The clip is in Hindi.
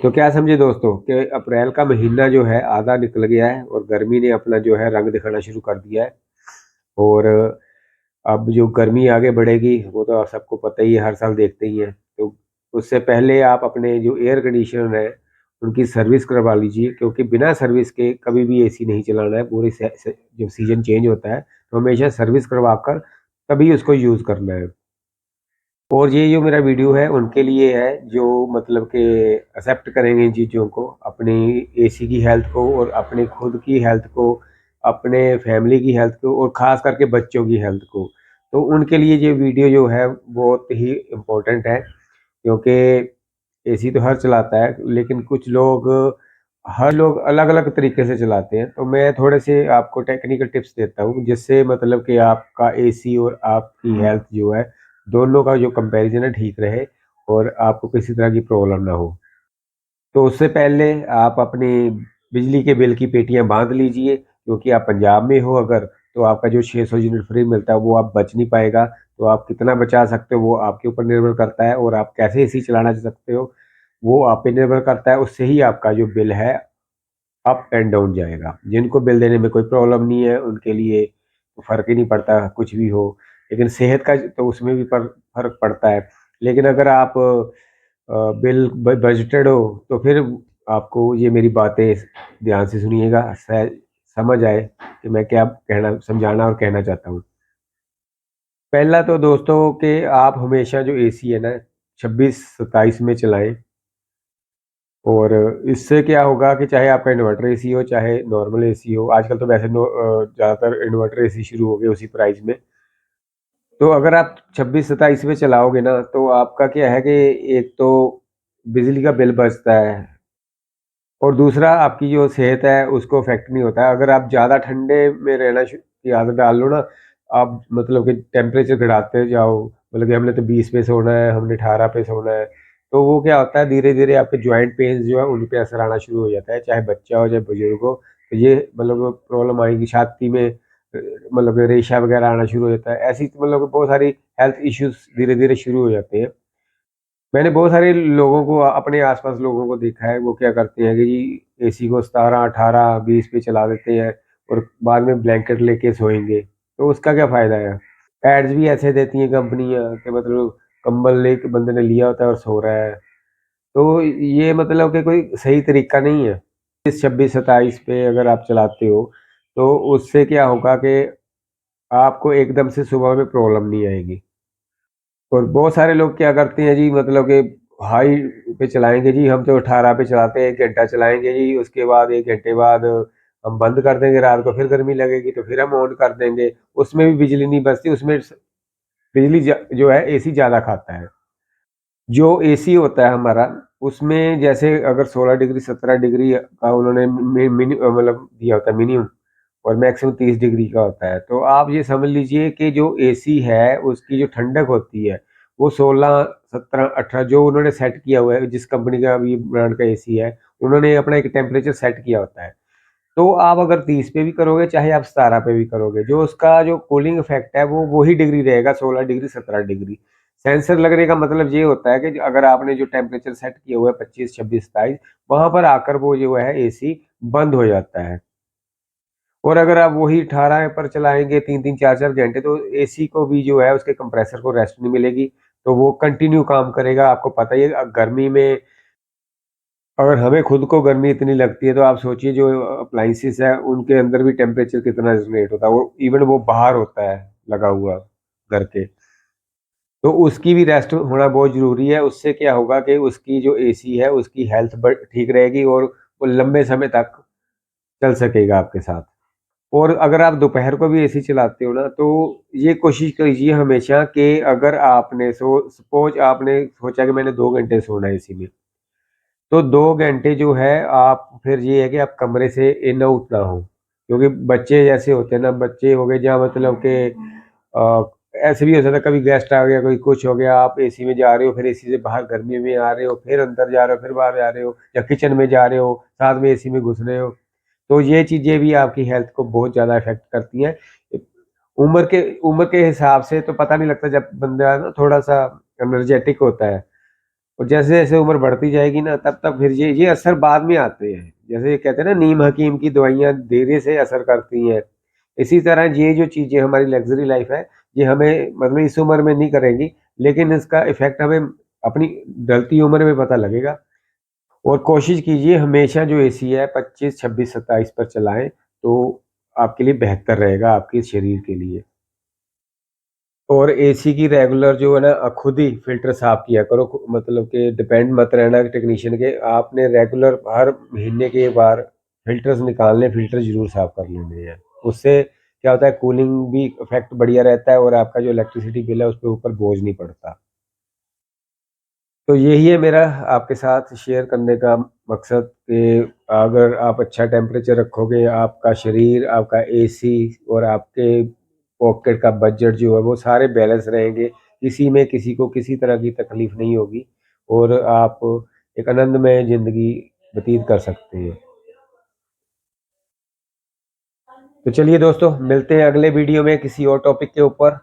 तो क्या समझे दोस्तों कि अप्रैल का महीना जो है आधा निकल गया है और गर्मी ने अपना जो है रंग दिखाना शुरू कर दिया है। और अब जो गर्मी आगे बढ़ेगी वो तो आप सबको पता ही है, हर साल देखते ही हैं। तो उससे पहले आप अपने जो एयर कंडीशनर है उनकी सर्विस करवा लीजिए, क्योंकि बिना सर्विस के कभी भी एसी नहीं चलाना है। पूरे जब सीजन चेंज होता है तो हमेशा सर्विस करवा कर तभी उसको यूज़ करना है। और ये जो मेरा वीडियो है उनके लिए है जो मतलब कि एक्सेप्ट करेंगे इन चीज़ों को, अपनी एसी की हेल्थ को और अपने खुद की हेल्थ को, अपने फैमिली की हेल्थ को और ख़ास करके बच्चों की हेल्थ को। तो उनके लिए ये वीडियो जो है बहुत ही इम्पोर्टेंट है, क्योंकि एसी तो हर चलाता है लेकिन कुछ लोग, हर लोग अलग-अलग तरीके से चलाते हैं। तो मैं थोड़े से आपको टेक्निकल टिप्स देता हूँ जिससे मतलब कि आपका एसी और आपकी हेल्थ जो है दोनों का जो कंपैरिजन है ठीक रहे और आपको किसी तरह की प्रॉब्लम ना हो। तो उससे पहले आप अपनी बिजली के बिल की पेटियाँ बाँध लीजिए, क्योंकि आप पंजाब में हो अगर, तो आपका जो 600 यूनिट फ्री मिलता है वो आप बच नहीं पाएगा। तो आप कितना बचा सकते हो वो आपके ऊपर निर्भर करता है, और आप कैसे एसी चलाना सकते हो वो आप पे निर्भर करता है। उससे ही आपका जो बिल है अप एंड डाउन जाएगा। जिनको बिल देने में कोई प्रॉब्लम नहीं है उनके लिए तो फ़र्क ही नहीं पड़ता कुछ भी हो, लेकिन सेहत का तो उसमें भी फ़र्क पड़ता है। लेकिन अगर आप बिल बजटेड हो तो फिर आपको ये मेरी बातें ध्यान से सुनिएगा, शायद समझ आए कि मैं क्या कहना, समझाना और कहना चाहता हूँ। पहला तो दोस्तों कि आप हमेशा जो एसी है ना 26-27 में चलाएँ। और इससे क्या होगा कि चाहे आपका इन्वर्टर एसी हो, चाहे नॉर्मल एसी हो, आजकल तो वैसे ज़्यादातर इन्वर्टर एसी शुरू हो गए उसी प्राइस में। तो अगर आप 26-27 में चलाओगे ना, तो आपका क्या है कि एक तो बिजली का बिल बचता है और दूसरा आपकी जो सेहत है उसको इफ़ेक्ट नहीं होता है। अगर आप ज़्यादा ठंडे में रहना की आदत डाल लो ना, आप मतलब कि टेम्परेचर घटाते जाओ, मतलब कि हमने तो 20 पे सोना है, हमने 18 पे सोना है, तो वो क्या होता है धीरे-धीरे आपके जॉइंट पेन्स जो है उन पे असर आना शुरू हो जाता है, चाहे बच्चा हो, चाहे बुजुर्ग हो। तो ये मतलब प्रॉब्लम आएगी छाती में, मतलब रेशा वगैरह आना शुरू हो जाता है। ऐसी मतलब बहुत सारी हेल्थ इश्यूज़ धीरे-धीरे शुरू हो जाते हैं। मैंने बहुत सारे लोगों को, अपने आस-पास लोगों को देखा है, वो क्या करते हैं कि जी एसी को 17, 18, 20 पे चला देते हैं और बाद में ब्लैंकेट लेके सोएँगे, तो उसका क्या फ़ायदा है? एड्स भी ऐसे देती हैं कंपनियाँ कि मतलब कंबल लेके बंदे ने लिया होता है और सो रहा है, तो ये मतलब कि कोई सही तरीका नहीं है। इस 26-27 पे अगर आप चलाते हो, तो उससे क्या होगा कि आपको एकदम से सुबह में प्रॉब्लम नहीं आएगी। और बहुत सारे लोग क्या करते हैं जी, मतलब कि हाई पे चलाएँगे जी, हम तो 18 पे चलाते हैं, 1 घंटा चलाएँगे जी, उसके बाद 1 घंटे बाद हम बंद कर देंगे, रात को फिर गर्मी लगेगी तो फिर हम ऑन कर देंगे। उसमें भी बिजली नहीं बचती, उसमें बिजली जो है एसी ज़्यादा खाता है। जो एसी होता है हमारा, उसमें जैसे अगर 16 डिग्री 17 डिग्री का उन्होंने मतलब दिया होता है मिनिमम, और मैक्सिमम 30 डिग्री का होता है। तो आप ये समझ लीजिए कि जो एसी है उसकी जो ठंडक होती है वो 16, 17, 18 जो उन्होंने सेट किया हुआ है, जिस कंपनी का भी ब्रांड का एसी है, उन्होंने अपना एक टेम्परेचर सेट किया होता है। तो आप अगर 30 पे भी करोगे, चाहे आप 17 पे भी करोगे, जो उसका जो कूलिंग इफ़ेक्ट है वो वही डिग्री रहेगा, 16 डिग्री, 17 डिग्री। सेंसर लगने का मतलब ये होता है कि अगर आपने जो टेम्परेचर सेट किया हुआ है 25, 26, 27, वहाँ पर आकर वो जो है एसी बंद हो जाता है। और अगर आप वही 18 पर चलाएँगे 3-3, 4-4 घंटे, तो एसी को भी जो है उसके कंप्रेसर को रेस्ट नहीं मिलेगी, तो वो कंटिन्यू काम करेगा। आपको पता ही है गर्मी में अगर हमें खुद को गर्मी इतनी लगती है, तो आप सोचिए जो अप्लायंसेस हैं, उनके अंदर भी टेम्परेचर कितना जनरेट होता है। वो इवन वो बाहर होता है लगा हुआ घर के। तो उसकी भी रेस्ट होना बहुत ज़रूरी है। उससे क्या होगा कि उसकी जो एसी है, उसकी हेल्थ ठीक रहेगी और वो लंबे समय तक चल सकेगा आपके साथ। और अगर आप दोपहर को भी एसी चलाते हो ना, तो ये कोशिश कीजिए हमेशा कि अगर आपने सपोज़ आपने सोचा कि मैंने 2 घंटे सोना है एसी में, तो 2 घंटे जो है आप फिर ये है कि आप कमरे से इन आउट ना हो। क्योंकि बच्चे जैसे होते हैं ना, बच्चे हो गए जहाँ मतलब कि अ, ऐसे भी हो सकता है कभी गेस्ट आ गया, कोई कुछ हो गया, आप एसी में जा रहे हो, फिर एसी से बाहर गर्मी में आ रहे हो, फिर अंदर जा रहे हो, फिर बाहर जा रहे हो, या किचन में जा रहे हो, साथ में एसी में घुस रहे हो। तो ये चीज़ें भी आपकी हेल्थ को बहुत ज़्यादा इफ़ेक्ट करती हैं। उम्र के हिसाब से तो पता नहीं लगता, जब बंदा ना थोड़ा-सा एनर्जेटिक होता है, और जैसे जैसे उम्र बढ़ती जाएगी ना, तब तब फिर ये असर बाद में आते हैं। जैसे ये कहते हैं ना, नीम हकीम की दवाइयाँ देरी से असर करती हैं, इसी तरह ये जो चीज़ें हमारी लग्जरी लाइफ है, ये हमें मतलब इस उम्र में नहीं करेगी, लेकिन इसका इफेक्ट हमें अपनी ढलती उम्र में पता लगेगा। और कोशिश कीजिए हमेशा जो एसी है 25, 26, 27 पर चलाएं, तो आपके लिए बेहतर रहेगा, आपके शरीर के लिए। और एसी की रेगुलर जो है ना, खुद ही फ़िल्टर साफ़ किया करो, मतलब कि डिपेंड मत रहना टेक्नीशियन के। आपने रेगुलर हर महीने के बार फ़िल्टर्स निकालने, फ़िल्टर ज़रूर साफ़ कर लेने हैं। उससे क्या होता है, कूलिंग भी इफ़ेक्ट बढ़िया रहता है और आपका जो इलेक्ट्रिसिटी बिल है, उसके ऊपर बोझ नहीं पड़ता। तो यही है मेरा आपके साथ शेयर करने का मकसद कि अगर आप अच्छा टेम्परेचर रखोगे, आपका शरीर, आपका एसी और आपके पॉकेट का बजट जो है, वो सारे बैलेंस रहेंगे। किसी में किसी को किसी तरह की तकलीफ़ नहीं होगी और आप एक आनंदमय ज़िंदगी व्यतीत कर सकते हैं। तो चलिए दोस्तों, मिलते हैं अगले वीडियो में किसी और टॉपिक के ऊपर।